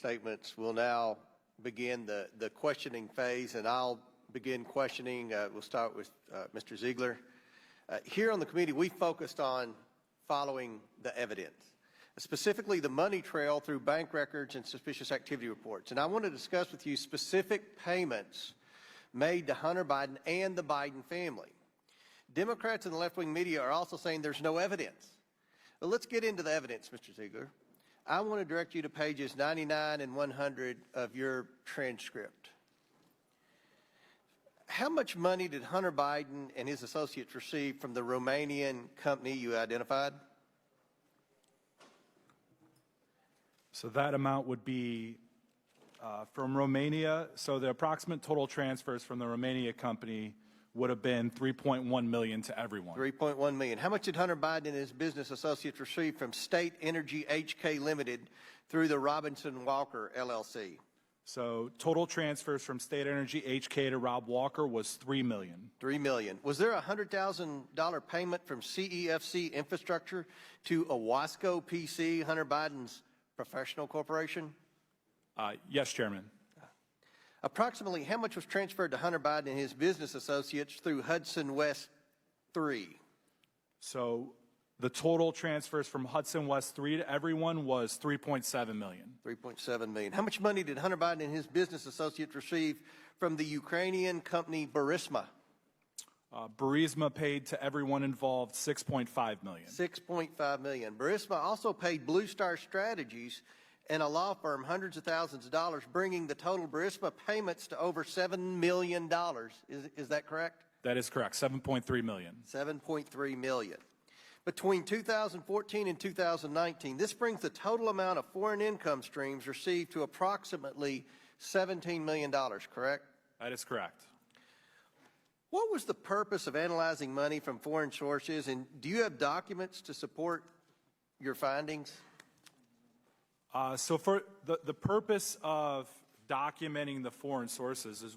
statements. We'll now begin the questioning phase, and I'll begin questioning. We'll start with Mr. Ziegler. Here on the committee, we focused on following the evidence, specifically the money trail through bank records and suspicious activity reports. And I want to discuss with you specific payments made to Hunter Biden and the Biden family. Democrats and the left-wing media are also saying there's no evidence. Well, let's get into the evidence, Mr. Ziegler. I want to direct you to pages 99 and 100 of your transcript. How much money did Hunter Biden and his associates receive from the Romanian company you identified? So that amount would be from Romania. So the approximate total transfers from the Romania company would have been $3.1 million to everyone. $3.1 million. How much did Hunter Biden and his business associates receive from State Energy HK Limited through the Robinson Walker LLC? So total transfers from State Energy HK to Rob Walker was $3 million. $3 million. Was there a $100,000 payment from CEFC Infrastructure to Owasco PC, Hunter Biden's professional corporation? Yes, Chairman. Approximately how much was transferred to Hunter Biden and his business associates through Hudson West 3? So the total transfers from Hudson West 3 to everyone was $3.7 million. $3.7 million. How much money did Hunter Biden and his business associates receive from the Ukrainian company Burisma? Burisma paid to everyone involved $6.5 million. $6.5 million. Burisma also paid Blue Star Strategies and a law firm hundreds of thousands of dollars, bringing the total Burisma payments to over $7 million. Is that correct? That is correct, $7.3 million. $7.3 million. Between 2014 and 2019, this brings the total amount of foreign income streams received to approximately $17 million, correct? That is correct. What was the purpose of analyzing money from foreign sources, and do you have documents to support your findings? So for the purpose of documenting the foreign sources is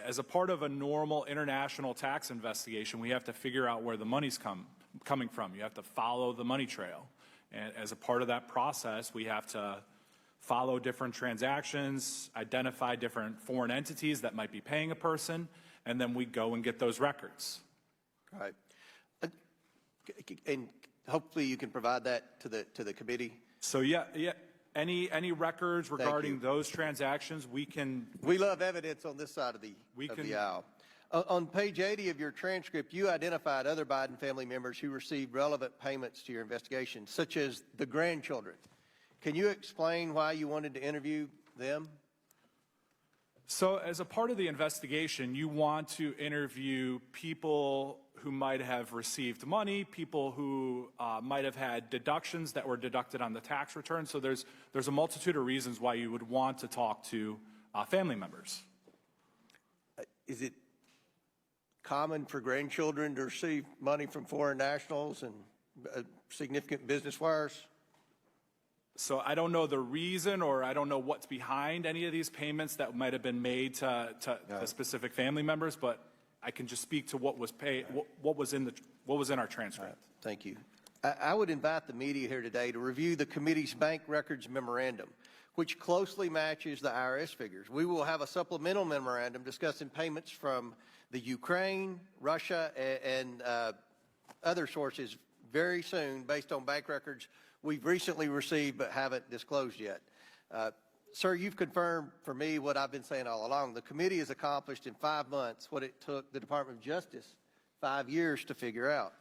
as a part of a normal international tax investigation, we have to figure out where the money's coming from. You have to follow the money trail. And as a part of that process, we have to follow different transactions, identify different foreign entities that might be paying a person, and then we go and get those records. Right. And hopefully you can provide that to the committee. So yeah. Any records regarding those transactions, we can. We love evidence on this side of the aisle. On page 80 of your transcript, you identified other Biden family members who received relevant payments to your investigation, such as the grandchildren. Can you explain why you wanted to interview them? So as a part of the investigation, you want to interview people who might have received money, people who might have had deductions that were deducted on the tax return. So there's a multitude of reasons why you would want to talk to family members. Is it common for grandchildren to receive money from foreign nationals and significant business wires? So I don't know the reason, or I don't know what's behind any of these payments that might have been made to specific family members, but I can just speak to what was paid, what was in our transcript. Thank you. I would invite the media here today to review the committee's bank records memorandum, which closely matches the IRS figures. We will have a supplemental memorandum discussing payments from the Ukraine, Russia, and other sources very soon based on bank records we've recently received but haven't disclosed yet. Sir, you've confirmed for me what I've been saying all along. The committee has accomplished in 5 months what it took the Department of Justice 5 years to figure out.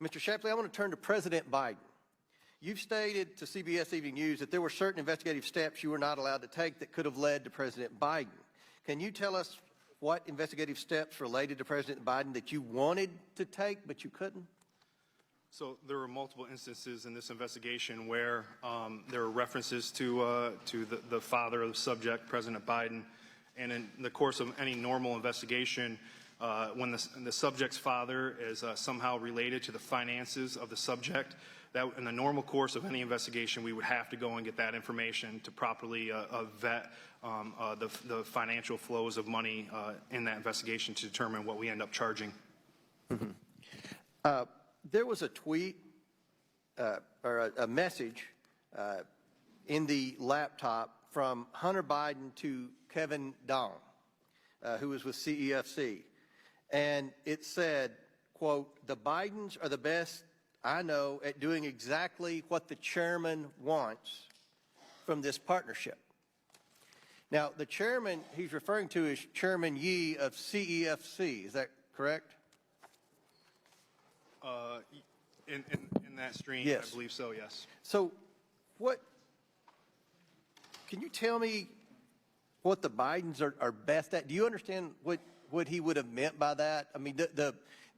Mr. Shapley, I want to turn to President Biden. You've stated to CBS Evening News that there were certain investigative steps you were not allowed to take that could have led to President Biden. Can you tell us what investigative steps related to President Biden that you wanted to take but you couldn't? So there were multiple instances in this investigation where there were references to the father of the subject, President Biden, and in the course of any normal investigation, when the subject's father is somehow related to the finances of the subject, that in the normal course of any investigation, we would have to go and get that information to properly vet the financial flows of money in that investigation to determine what we end up charging. Mm-hmm. There was a tweet or a message in the laptop from Hunter Biden to Kevin Dong, who was with CEFC. And it said, quote, "The Bidens are the best I know at doing exactly what the chairman wants from this partnership." Now, the chairman he's referring to is Chairman Yee of CEFC. Is that correct? In that stream, Yes. I believe so, yes. So can you tell me what the Bidens are best at? Do you understand what he would have meant by that? I mean,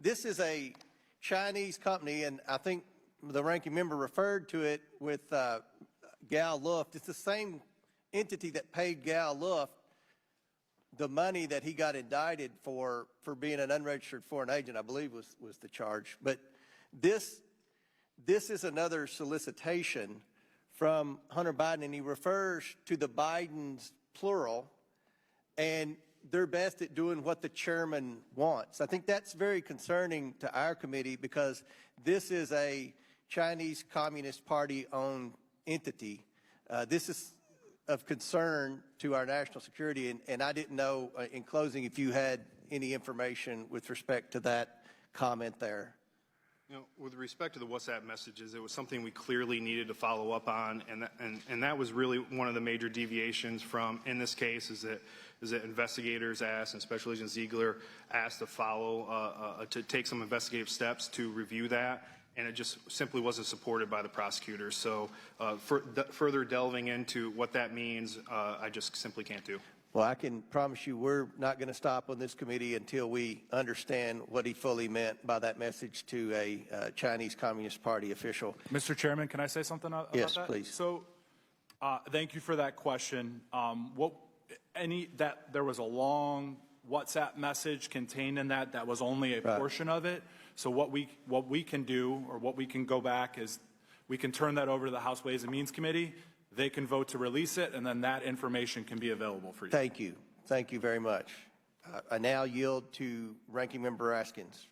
this is a Chinese company, and I think the ranking member referred to it with Gal Luft. It's the same entity that paid Gal Luft the money that he got indicted for being an unregistered foreign agent, I believe was the charge. But this is another solicitation from Hunter Biden, and he refers to the Bidens, plural, and they're best at doing what the chairman wants. I think that's very concerning to our committee because this is a Chinese Communist Party-owned entity. This is of concern to our national security, and I didn't know, in closing, if you had any information with respect to that comment there. You know, with respect to the WhatsApp messages, it was something we clearly needed to follow up on, and that was really one of the major deviations from, in this case, is that investigators asked, and Special Agent Ziegler asked to follow, to take some investigative steps to review that, and it just simply wasn't supported by the prosecutors. So further delving into what that means, I just simply can't do. Well, I can promise you we're not going to stop on this committee until we understand what he fully meant by that message to a Chinese Communist Party official. Mr. Chairman, can I say something about Yes, that? please. So, thank you for that question. There was a long WhatsApp message contained in that was only a portion of it. So what we can do, or what we can go back, is we can turn that over to the House Ways and Means Committee. They can vote to release it, and then that information can be available for you. Thank you. Thank you very much. I now yield to Ranking Member Askins.